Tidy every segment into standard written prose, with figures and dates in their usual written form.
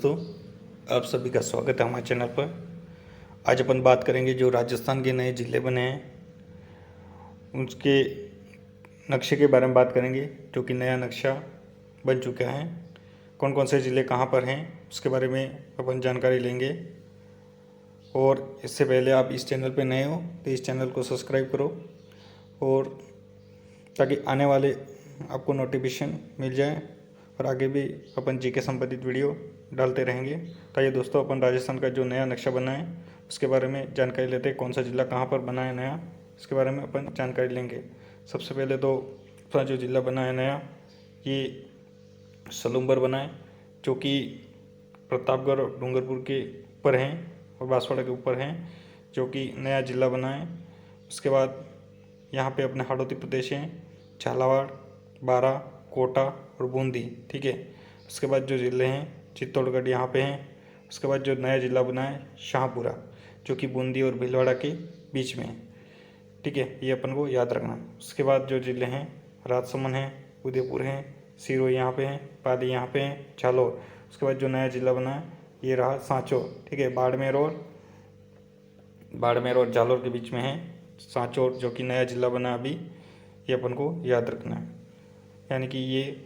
दोस्तों, आप सभी का स्वागत है हमारे चैनल पर। आज अपन बात करेंगे जो राजस्थान के नए ज़िले बने हैं उसके नक्शे के बारे में बात करेंगे, जो कि नया नक्शा बन चुका है। कौन कौन से ज़िले कहाँ पर हैं उसके बारे में अपन जानकारी लेंगे। और इससे पहले आप इस चैनल पर नए हो तो इस चैनल को सब्सक्राइब करो, और ताकि आने वाले आपको नोटिफिकेशन मिल जाए और आगे भी अपन जीके संबंधित वीडियो डालते रहेंगे। तो ये दोस्तों, अपन राजस्थान का जो नया नक्शा बना है उसके बारे में जानकारी लेते हैं। कौन सा ज़िला कहाँ पर बना है नया, इसके बारे में अपन जानकारी लेंगे। सबसे पहले तो अपना जो ज़िला बना है नया, ये सलूम्बर बना है, जो कि प्रतापगढ़ और डूंगरपुर के ऊपर हैं और बांसवाड़ा के ऊपर हैं, जो कि नया ज़िला बना है। उसके बाद यहाँ पे अपने हाड़ौती प्रदेश हैं, झालावाड़, बारा, कोटा और बूंदी। ठीक है। उसके बाद जो ज़िले हैं, चित्तौड़गढ़ यहाँ पे हैं। उसके बाद जो नया ज़िला बना है शाहपुरा, जो कि बूंदी और भीलवाड़ा के बीच में है। ठीक है, ये अपन को याद रखना। उसके बाद जो ज़िले हैं, राजसमंद हैं, उदयपुर हैं, सिरोही यहाँ पे हैं, पाली यहाँ पे हैं, झालोर। उसके बाद जो नया ज़िला बना है ये रहा सांचौर। ठीक है, बाड़मेर और जालौर के बीच में है सांचौर, जो कि नया ज़िला बना अभी। ये अपन को याद रखना है, यानी कि ये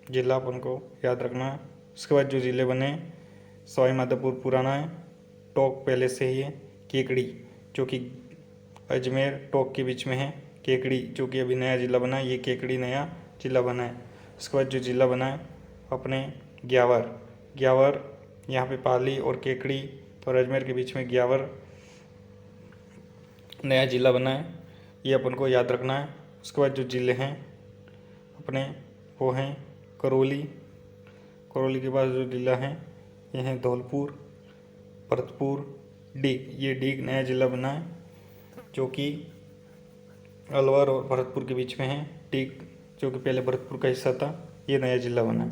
ज़िला अपन को याद रखना है। उसके बाद जो ज़िले बने, सवाई माधोपुर पुराना है, टोंक पहले से ही है, केकड़ी जो कि अजमेर टोंक के बीच में है, केकड़ी जो कि अभी नया ज़िला बना है, ये केकड़ी नया ज़िला बना है। उसके बाद जो ज़िला बना है अपने ग्यावर यहाँ पे पाली और केकड़ी और अजमेर के बीच में ग्यावर नया ज़िला बना है, ये अपन को याद रखना है। उसके बाद जो ज़िले हैं अपने वो हैं करौली के पास जो ज़िला है ये हैं धौलपुर, भरतपुर, डीग। ये डीग नया ज़िला बना है, जो कि अलवर और भरतपुर के बीच में है। डीग जो कि पहले भरतपुर का हिस्सा था, ये नया ज़िला बना है।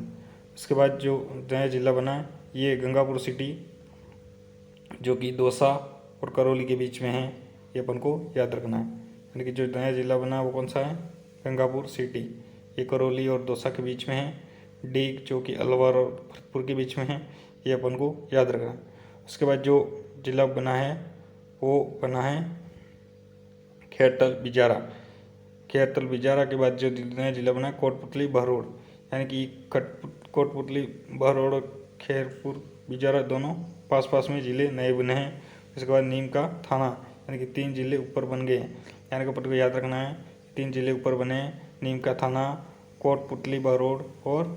उसके बाद जो नया ज़िला बना है ये गंगापुर सिटी, जो कि दौसा और करौली के बीच में है, ये अपन को याद रखना है। यानी कि जो नया ज़िला बना है वो कौन सा है, गंगापुर सिटी, ये करौली और दौसा के बीच में है। डीग जो कि अलवर और भरतपुर के बीच में है, ये अपन को याद रखना है। उसके बाद जो ज़िला बना है वो बना है खैरतल बिजारा के बाद जो नया ज़िला बना है कोटपुतली बहरोड़, यानी कि कोटपुतली बहरोड़ और खैरपुर बिजारा दोनों पास पास में ज़िले नए बने हैं। उसके बाद नीम का थाना, यानी कि 3 ज़िले ऊपर बन गए हैं। यानी कि अपन को याद रखना है 3 ज़िले ऊपर बने हैं, नीम का थाना, कोटपुतली बहरोड़ और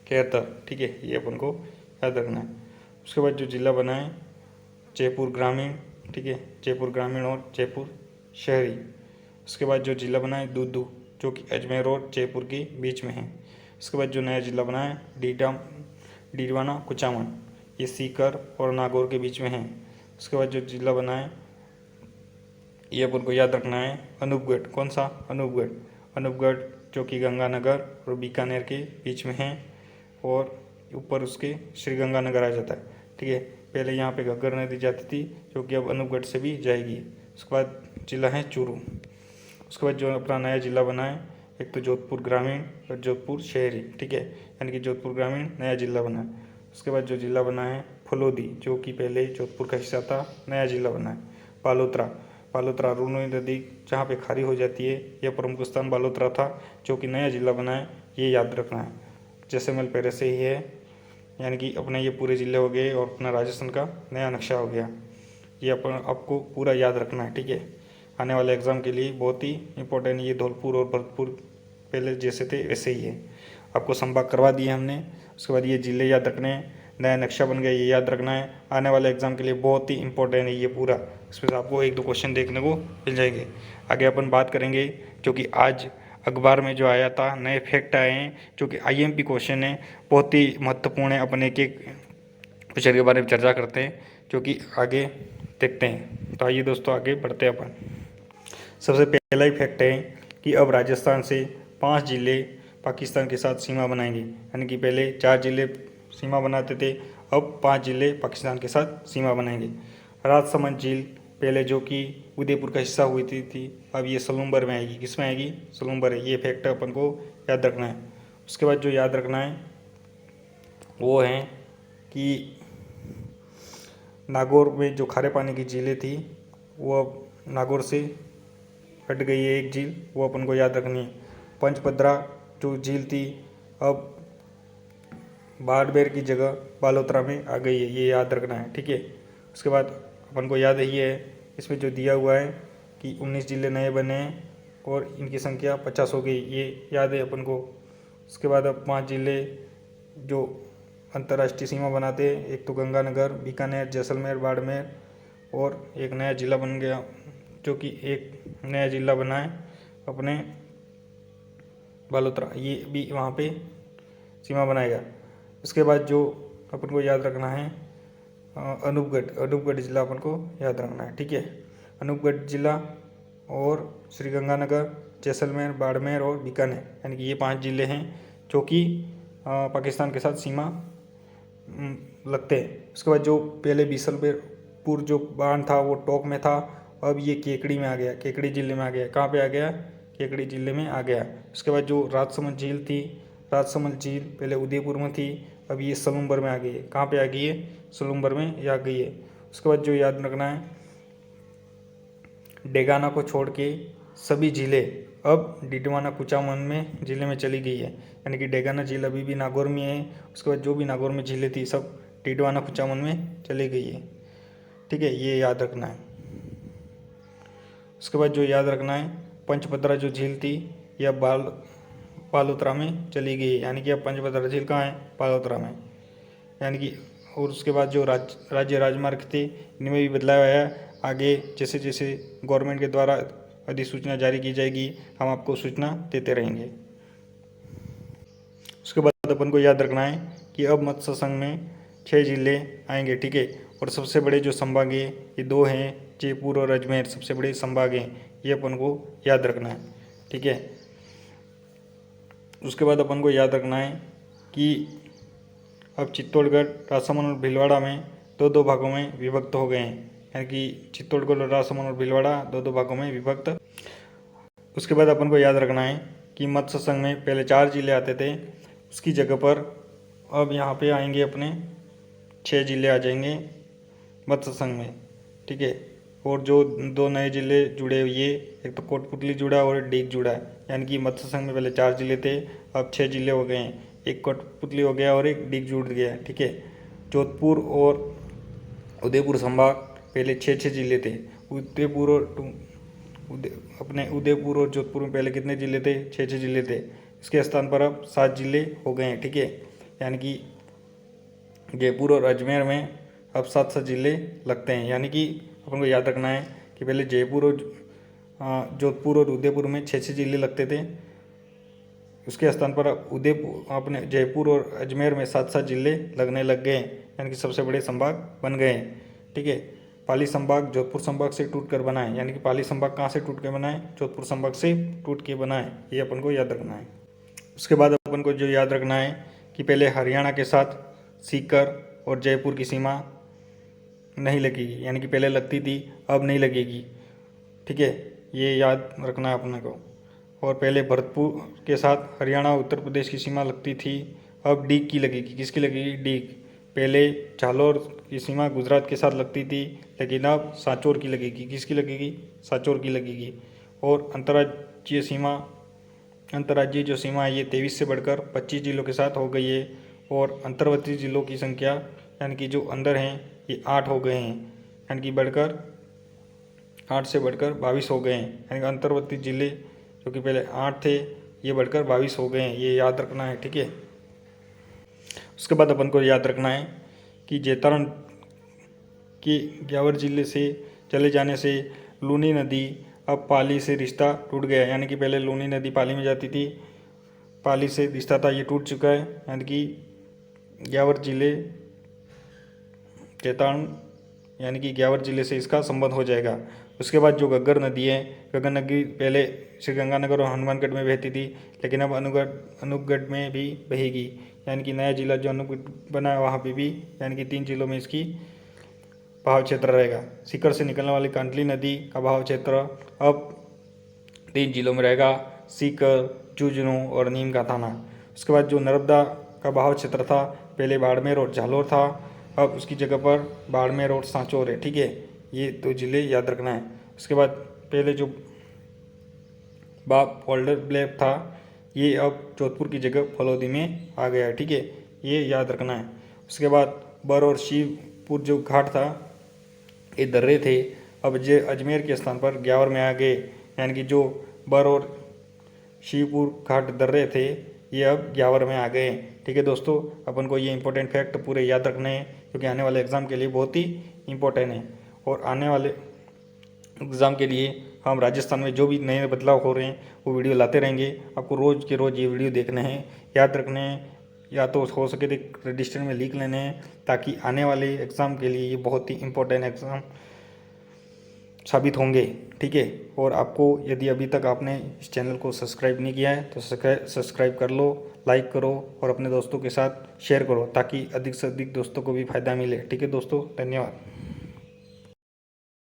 खैरतल। ठीक है, ये अपन को याद रखना है। उसके बाद जो ज़िला बना है जयपुर ग्रामीण, ठीक है, जयपुर ग्रामीण और जयपुर शहरी। उसके बाद जो ज़िला बना है दूदू, जो कि अजमेर और जयपुर के बीच में है। उसके बाद जो नया ज़िला बना है डीडवाना कुचामन, ये सीकर और नागौर के बीच में है। उसके बाद जो ज़िला बना है ये अपन को याद रखना है अनूपगढ़। कौन सा, अनूपगढ़ जो कि गंगानगर और बीकानेर के बीच में है, और ऊपर उसके श्री गंगानगर आ जाता है। ठीक है, पहले यहाँ पे घग्गर नदी जाती थी, जो कि अब अनूपगढ़ से भी जाएगी। उसके बाद ज़िला है चूरू। उसके बाद जो अपना नया ज़िला बना है एक तो जोधपुर ग्रामीण और जोधपुर शहरी। ठीक है, यानी कि जोधपुर ग्रामीण नया ज़िला बना है। उसके बाद जो ज़िला बना है फलोदी, जो कि पहले जोधपुर का हिस्सा था, नया ज़िला बना है। बालोतरा रूनू नदी जहाँ पे खारी हो जाती है, यह प्रमुख स्थान बालोतरा था, जो कि नया ज़िला बना है, ये याद रखना है। जैसलमेर पहले से ही है, यानी कि अपने ये पूरे ज़िले हो गए और अपना राजस्थान का नया नक्शा हो गया। ये आपको पूरा याद रखना है। ठीक है, आने वाले एग्ज़ाम के लिए बहुत ही इंपॉर्टेंट। ये धौलपुर और भरतपुर पहले जैसे थे वैसे ही है, आपको संभाग करवा दिए हमने। उसके बाद ये ज़िले याद रखने हैं, नया नक्शा बन गया, ये याद रखना है। आने वाले एग्ज़ाम के लिए बहुत ही इंपॉर्टेंट है ये पूरा, इसमें से आपको 1-2 क्वेश्चन देखने को मिल जाएंगे। आगे अपन बात करेंगे जो कि आज अखबार में जो आया था, नए फैक्ट आए हैं, जो कि आईएमपी क्वेश्चन है, बहुत ही महत्वपूर्ण है। अपन एक एक क्वेश्चन के बारे में चर्चा करते हैं, जो कि आगे देखते हैं। तो आइए दोस्तों आगे बढ़ते हैं अपन। सबसे पहला ही फैक्ट है कि अब राजस्थान से 5 ज़िले पाकिस्तान के साथ सीमा बनाएंगे, यानी कि पहले 4 ज़िले सीमा बनाते थे, अब 5 ज़िले पाकिस्तान के साथ सीमा बनाएंगे। राजसमंद झील पहले जो कि उदयपुर का हिस्सा हुई थी, अब ये सलूम्बर में आएगी। किस में आएगी, सलूम्बर है। ये फैक्ट अपन को याद रखना है। उसके बाद जो याद रखना है वो हैं कि नागौर में जो खारे पानी की झीलें थी वो अब नागौर से हट गई है एक झील, वो अपन को याद रखनी है। पंचपदरा जो झील थी अब बाड़मेर की जगह बालोतरा में आ गई है, ये याद रखना है, ठीक है। उसके बाद अपन को याद ही है, इसमें जो दिया हुआ है कि 19 जिले नए बने हैं और इनकी संख्या 50 हो गई, ये याद है अपन को। उसके बाद अब 5 जिले जो अंतर्राष्ट्रीय सीमा बनाते हैं, एक तो गंगानगर, बीकानेर, जैसलमेर, बाड़मेर, और एक नया ज़िला बन गया, जो कि एक नया ज़िला बना है अपने बालोतरा, ये भी वहाँ पे सीमा बनाएगा। उसके बाद जो अपन को याद रखना है अनूपगढ़ ज़िला अपन को याद रखना है, ठीक है। अनूपगढ़ ज़िला और श्रीगंगानगर, जैसलमेर, बाड़मेर और बीकानेर, यानी कि ये 5 ज़िले हैं जो कि पाकिस्तान के साथ सीमा लगते हैं। उसके बाद जो पहले बीसलपुर जो बांध था वो टोंक में था, अब ये केकड़ी में आ गया, केकड़ी ज़िले में आ गया। कहाँ पे आ गया? केकड़ी ज़िले में आ गया। उसके बाद जो राजसमंद झील थी, राजसमंद झील पहले उदयपुर में थी, अब ये सलूम्बर में आ गई है। कहाँ पे आ गई है? सलूम्बर में ये आ गई है। उसके बाद जो याद रखना है, डेगाना को छोड़ के सभी झीलें अब डिडवाना कुचामन में ज़िले में चली गई है, यानी कि डेगाना झील अभी भी नागौर में है। उसके बाद जो भी नागौर में झीलें थी सब डिडवाना कुचामन में चली गई है, ठीक है, ये याद रखना है। उसके बाद जो याद रखना है, पंचपदरा जो झील थी यह अब बालोतरा में चली गई है, यानी कि अब पंचपदरा झील कहाँ है? बालोतरा में, यानी कि। और उसके बाद जो राज्य राजमार्ग थे इनमें भी बदलाव आया। आगे जैसे जैसे गवर्नमेंट के द्वारा अधिसूचना जारी की जाएगी हम आपको सूचना देते रहेंगे। उसके बाद अपन को याद रखना है कि अब मत्स्य संघ में 6 जिले आएंगे, ठीक है। और सबसे बड़े जो संभाग हैं ये 2 हैं, जयपुर और अजमेर सबसे बड़े संभाग हैं, ये अपन को याद रखना है, ठीक है। उसके बाद अपन को याद रखना है कि अब चित्तौड़गढ़, राजसमंद और भीलवाड़ा में 2-2 भागों में विभक्त हो गए हैं, यानी कि चित्तौड़गढ़ और राजसमंद और भीलवाड़ा 2-2 भागों में विभक्त। उसके बाद अपन को याद रखना है कि मत्स्य संघ में पहले 4 जिले आते थे, उसकी जगह पर अब यहाँ पे आएंगे अपने 6 जिले आ जाएंगे मत्स्य संघ में, ठीक है। और जो 2 नए जिले जुड़े हुए, एक तो कोटपुतली जुड़ा और डीग जुड़ा है, यानी कि मत्स्य संघ में पहले 4 जिले थे, अब 6 जिले हो गए हैं, एक कोटपुतली हो गया और एक डीग जुड़ गया, ठीक है। जोधपुर और उदयपुर संभाग पहले 6-6 जिले थे। उदयपुर और जोधपुर में पहले कितने जिले थे? 6-6 जिले थे। इसके स्थान पर अब 7 जिले हो गए हैं, ठीक है, यानी कि जयपुर और अजमेर में अब 7-7 जिले लगते हैं, यानी कि अपन को याद रखना है कि पहले जयपुर और जोधपुर और उदयपुर में 6-6 जिले लगते थे, उसके स्थान पर अपने जयपुर और अजमेर में 7-7 जिले लगने लग गए, यानी कि सबसे बड़े संभाग बन गए हैं, ठीक है। पाली संभाग जोधपुर संभाग से टूट कर बना है, यानी कि पाली संभाग कहाँ से टूट के बना है? जोधपुर संभाग से टूट के बना है, ये अपन को याद रखना है। उसके बाद अपन को जो याद रखना है कि पहले हरियाणा के साथ सीकर और जयपुर की सीमा नहीं लगेगी, यानी कि पहले लगती थी अब नहीं लगेगी, ठीक है, ये याद रखना है अपने को। और पहले भरतपुर के साथ हरियाणा उत्तर प्रदेश की सीमा लगती थी, अब डीग की लगेगी। किसकी लगेगी? डीग। पहले जालौर की सीमा गुजरात के साथ लगती थी, लेकिन अब सांचौर की लगेगी। किसकी लगेगी? सांचौर की लगेगी। और अंतर्राज्यीय जो सीमा है ये 23 से बढ़कर 25 जिलों के साथ हो गई है, और अंतर्वर्ती जिलों की संख्या यानी कि जो अंदर हैं ये 8 हो गए हैं, यानी कि 8 से बढ़कर 22 हो गए हैं, यानी कि अंतर्वर्ती जिले जो कि पहले 8 थे ये बढ़कर 22 हो गए हैं, ये याद रखना है, ठीक है। उसके बाद अपन को याद रखना है कि जैतारण की ग्यावर जिले से चले जाने से लूनी नदी अब पाली से रिश्ता टूट गया, यानी कि पहले लूनी नदी पाली में जाती थी, पाली से रिश्ता था ये टूट चुका है, यानी कि ग्यावर जिले जैतारण यानी कि ग्यावर जिले से इसका संबंध हो जाएगा। उसके बाद जो घग्गर नदी है, घग्गर नदी पहले श्रीगंगानगर और हनुमानगढ़ में बहती थी, लेकिन अब अनूपगढ़ में भी बहेगी, यानी कि नया जिला जो अनूपगढ़ बना है वहाँ पे भी, यानी कि 3 जिलों में इसकी बहाव क्षेत्र रहेगा। सीकर से निकलने वाली कांटली नदी का बहाव क्षेत्र अब 3 जिलों में रहेगा, सीकर, झुंझुनू और नीम का थाना। उसके बाद जो नर्मदा का बहाव क्षेत्र था पहले बाड़मेर और जालौर था, अब उसकी जगह पर बाड़मेर और सांचौर है। ठीक है, ये 2 ज़िले याद रखना है। उसके बाद पहले जो बाप फोल्डर ब्लैक था, ये अब जोधपुर की जगह फलौदी में आ गया है। ठीक है, ये याद रखना है। उसके बाद बर और शिवपुर जो घाट था, ये दर्रे थे, अब जे अजमेर के स्थान पर ग्यावर में आ गए, यानी कि जो बर और शिवपुर घाट दर्रे थे, ये अब ग्यावर में आ गए। ठीक है दोस्तों, अपन को ये इंपॉर्टेंट फैक्ट पूरे याद रखने हैं, क्योंकि आने वाले एग्ज़ाम के लिए बहुत ही इंपॉर्टेंट है। और आने वाले एग्ज़ाम के लिए हम राजस्थान में जो भी नए बदलाव हो रहे हैं वो वीडियो लाते रहेंगे। आपको रोज़ के रोज़ ये वीडियो देखने हैं, याद रखने हैं, या तो हो सके तो रजिस्टर में लिख लेने हैं, ताकि आने वाले एग्ज़ाम के लिए ये बहुत ही इंपॉर्टेंट एग्ज़ाम साबित होंगे। ठीक है, और आपको यदि अभी तक आपने इस चैनल को सब्सक्राइब नहीं किया है तो सब्सक्राइब कर लो, लाइक करो और अपने दोस्तों के साथ शेयर करो, ताकि अधिक से अधिक दोस्तों को भी फ़ायदा मिले। ठीक है दोस्तों, धन्यवाद।